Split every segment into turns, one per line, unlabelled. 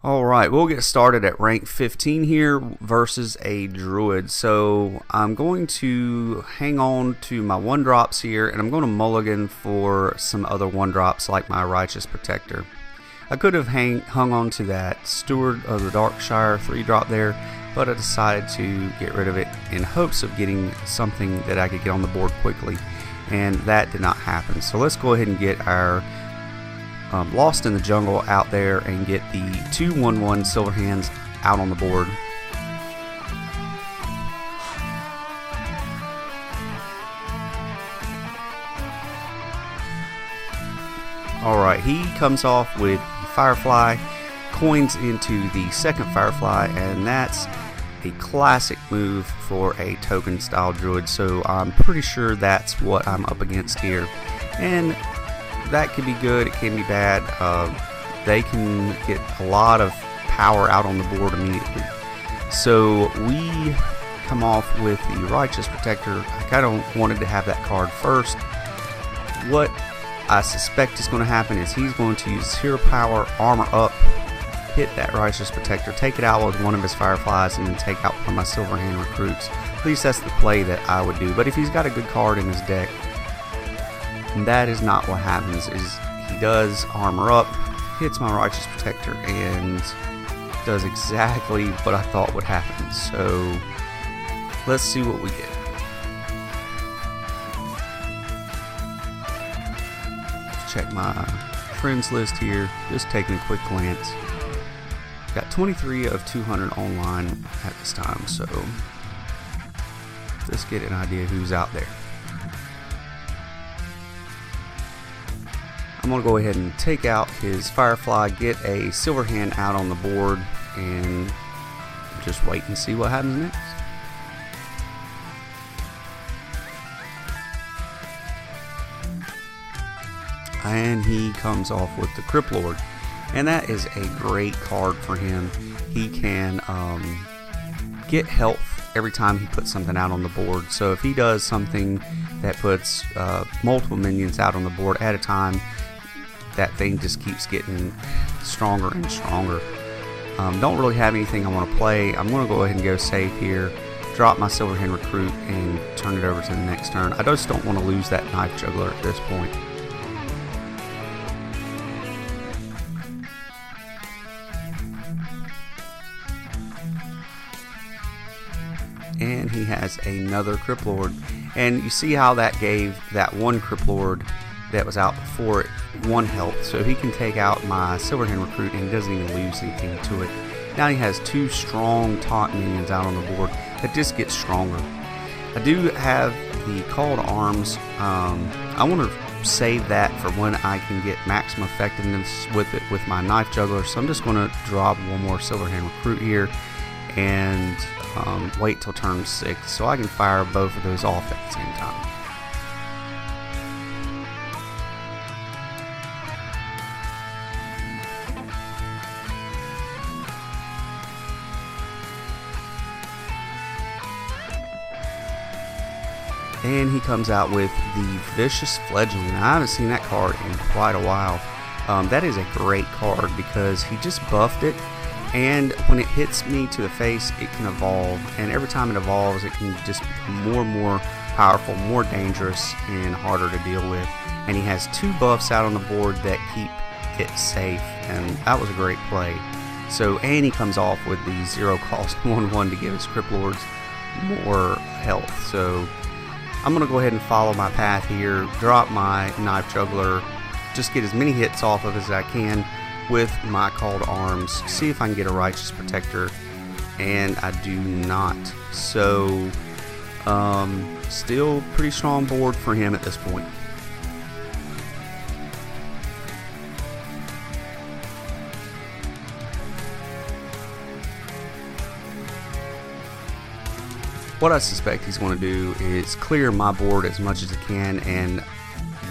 Alright, we'll get started at rank 15 here versus a Druid. So I'm going to hang on to my 1-drops here, and I'm going to mulligan for some other 1-drops like my Righteous Protector. I could have hung on to that Steward of the Darkshire 3-drop there, but I decided to get rid of it in hopes of getting something that I could get on the board quickly, and that did not happen. So let's go ahead and get our Lost in the Jungle out there and get the 2/1/1 Silver Hands out on the board. Alright, he comes off with Firefly, coins into the second Firefly, and that's a classic move for a token style Druid, so I'm pretty sure that's what I'm up against here. And that can be good, it can be bad. They can get a lot of power out on the board immediately. So we come off with the Righteous Protector. I kind of wanted to have that card first. What I suspect is going to happen is he's going to use Hero Power, Armor Up, hit that Righteous Protector, take it out with one of his Fireflies, and then take out one of my Silver Hand recruits. At least that's the play that I would do. But if he's got a good card in his deck, that is not what happens. Is he does Armor Up, hits my Righteous Protector, and does exactly what I thought would happen. So let's see what we get. Check my friends list here, just taking a quick glance. Got 23 of 200 online at this time, so let's get an idea who's out there. I'm going to go ahead and take out his Firefly, get a Silver Hand out on the board, and just wait and see what happens next. And he comes off with the Crypt Lord, and that is a great card for him. He can get health every time he puts something out on the board. So if he does something that puts multiple minions out on the board at a time, that thing just keeps getting stronger and stronger. Don't really have anything I want to play. I'm going to go ahead and go save here, drop my Silver Hand recruit, and turn it over to the next turn. I just don't want to lose that Knife Juggler at this point. And he has another Crypt Lord, and you see how that gave that one Crypt Lord that was out before it 1 health, so he can take out my Silver Hand recruit and he doesn't even lose anything to it. Now he has 2 strong taunt minions out on the board that just get stronger. I do have the Call to Arms. I want to save that for when I can get maximum effectiveness with it with my Knife Juggler, so I'm just going to drop one more Silver Hand recruit here and wait till turn 6 so I can fire both of those off at the same time. And he comes out with the Vicious Fledgling. Now, I haven't seen that card in quite a while. That is a great card because he just buffed it, and when it hits me to the face, it can evolve, and every time it evolves, it can just become more and more powerful, more dangerous, and harder to deal with. And he has 2 buffs out on the board that keep it safe, and that was a great play. So, and he comes off with the 0 cost 1/1 to give his Crypt Lords more health. So I'm going to go ahead and follow my path here, drop my Knife Juggler, just get as many hits off of as I can with my Call to Arms, see if I can get a Righteous Protector, and I do not. So still pretty strong board for him at this point. What I suspect he's going to do is clear my board as much as he can and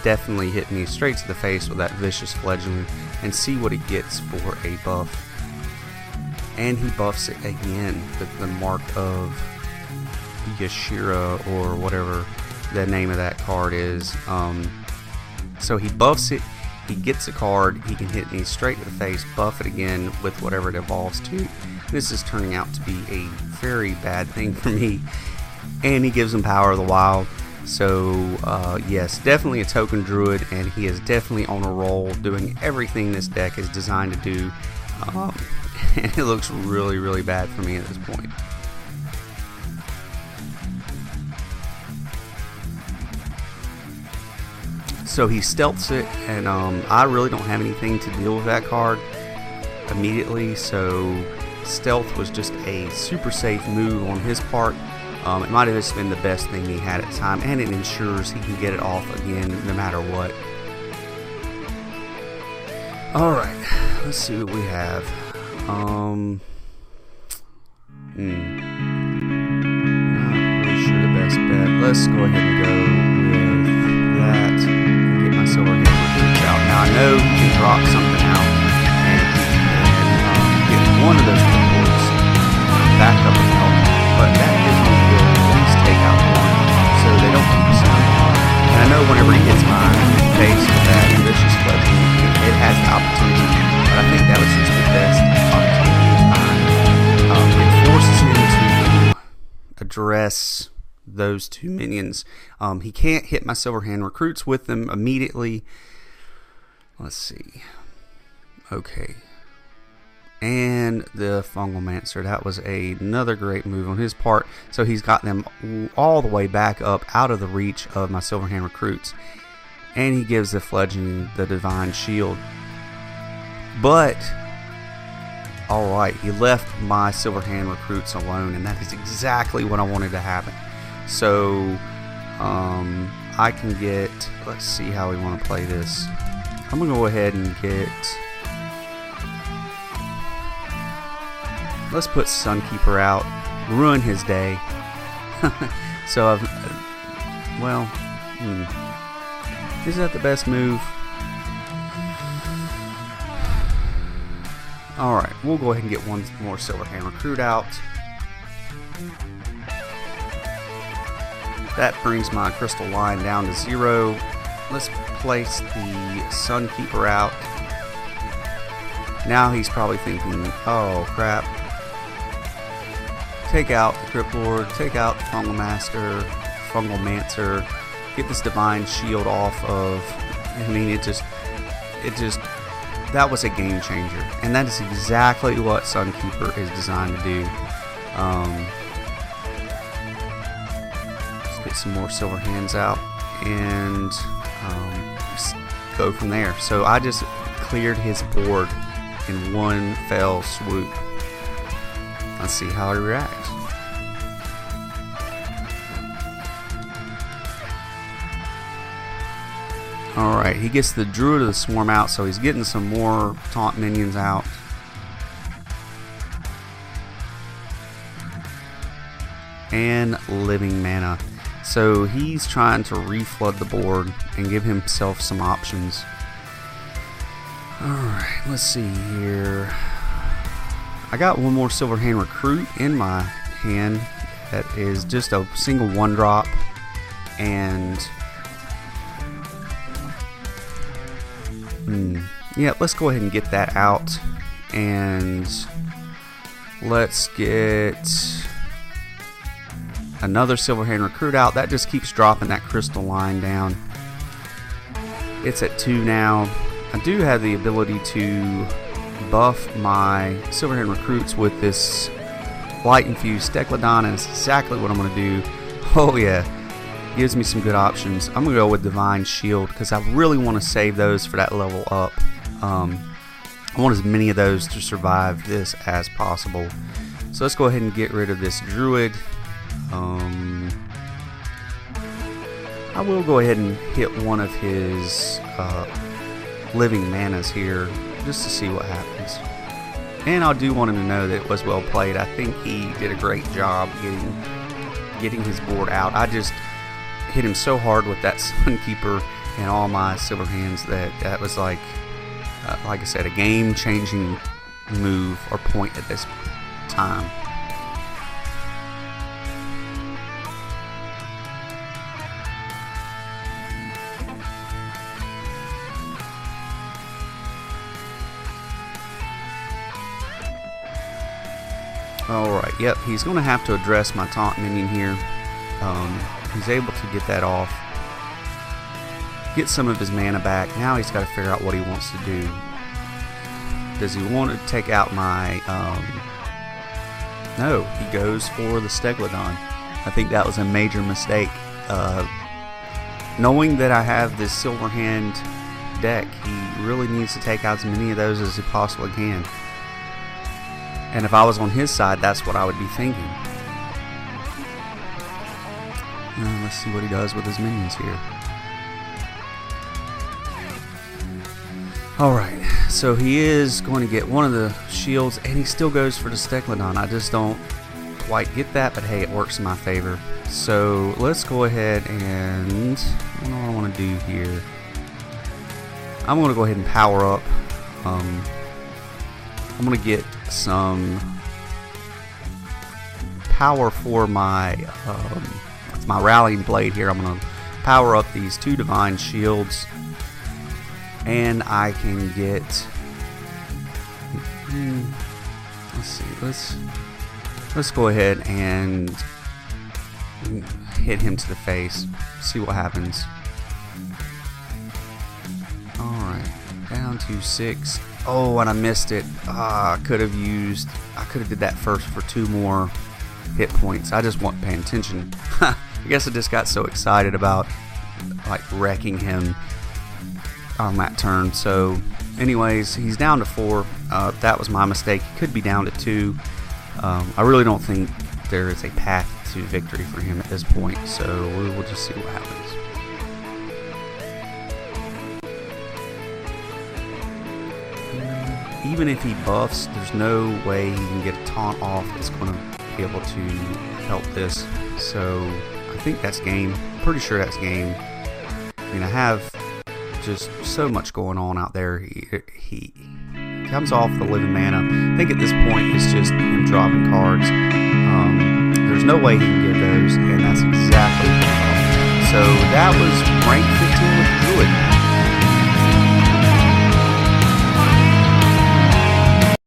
definitely hit me straight to the face with that Vicious Fledgling and see what he gets for a buff. And he buffs it again with the Mark of Yashira, or whatever the name of that card is. So he buffs it, he gets a card, he can hit me straight to the face, buff it again with whatever it evolves to. This is turning out to be a very bad thing for me. And he gives him Power of the Wild. So yes, definitely a token druid, and he is definitely on a roll, doing everything this deck is designed to do. And it looks really, really bad for me at this point. So he stealths it, and I really don't have anything to deal with that card immediately, so stealth was just a super safe move on his part. It might have just been the best thing he had at the time, and it ensures he can get it off again no matter what. Alright, let's see what we have. Not really sure the best bet. Let's go ahead and go with that and get my silver hammer out. Now I know he can drop something out and get one of those reports back up and help, but that gives me the ability to at least take out one so they don't keep sending. And I know whenever he hits my face with that ambitious fledgling, it has the opportunity, but I think that was just the best opportunity of time. It forces him to address those two minions. He can't hit my Silverhand recruits with them immediately. Let's see. Okay. And the Fungalmancer. That was another great move on his part. So he's got them all the way back up out of the reach of my Silverhand recruits. And he gives the fledgling the Divine Shield. But alright, he left my Silverhand recruits alone, and that is exactly what I wanted to happen. So I can get, let's see how we want to play this. I'm gonna go ahead and get, let's put Sunkeeper out, ruin his day. So I've, well, is that the best move? Alright, we'll go ahead and get one more Silverhand recruit out. That brings my crystal line down to 0. Let's place the Sunkeeper out. Now he's probably thinking, oh crap. Take out the Crypt Lord, take out the Fungalmancer, get this Divine Shield off of, I mean, it just, that was a game changer. And that is exactly what Sunkeeper is designed to do. Let's get some more silver hands out and just go from there. So I just cleared his board in one fell swoop. Let's see how he reacts. Alright, he gets the Druid of the Swarm out, so he's getting some more taunt minions out. And living mana. So he's trying to reflood the board and give himself some options. Alright, let's see here. I got one more Silverhand recruit in my hand that is just a single 1-drop, and yeah, let's go ahead and get that out, and let's get another Silverhand recruit out. That just keeps dropping that crystal line down. It's at 2 now. I do have the ability to buff my Silverhand recruits with this light infused Steklodon, and it's exactly what I'm going to do. Oh yeah, gives me some good options. I'm going to go with Divine Shield because I really want to save those for that level up. I want as many of those to survive this as possible. So let's go ahead and get rid of this Druid. I will go ahead and hit one of his living manas here just to see what happens. And I do want him to know that it was well played. I think he did a great job getting his board out. I just hit him so hard with that Sunkeeper and all my silver hands that was like I said, a game-changing move or point at this time. Alright, yep, he's going to have to address my taunt minion here. He's able to get that off. Get some of his mana back. Now he's got to figure out what he wants to do. Does he want to take out my... No, he goes for the Stegodon. I think that was a major mistake. Knowing that I have this Silver Hand deck, he really needs to take out as many of those as he possibly can. And if I was on his side, that's what I would be thinking. Let's see what he does with his minions here. Alright, so he is going to get one of the shields, and he still goes for the Stegodon. I just don't quite get that, but hey, it works in my favor. So let's go ahead and... what do I want to do here? I'm going to go ahead and power up. I'm going to get some power for my my rallying blade here. I'm going to power up these 2 divine shields, and I can get... let's see. Let's go ahead and hit him to the face. See what happens. Alright, down to 6. Oh, and I missed it. I could have did that first for 2 more hit points. I just wasn't paying attention. I guess I just got so excited about like wrecking him on that turn. So anyways, he's down to 4. That was my mistake. He could be down to 2. I really don't think there is a path to victory for him at this point, so we will just see what happens. Even if he buffs, there's no way he can get a taunt off that's going to be able to help this. So I think that's game. Pretty sure that's game. I mean, I have just so much going on out there. He comes off the living mana. I think at this point it's just him dropping cards. There's no way he can get those, and that's exactly what. So that was rank 15 with Druid.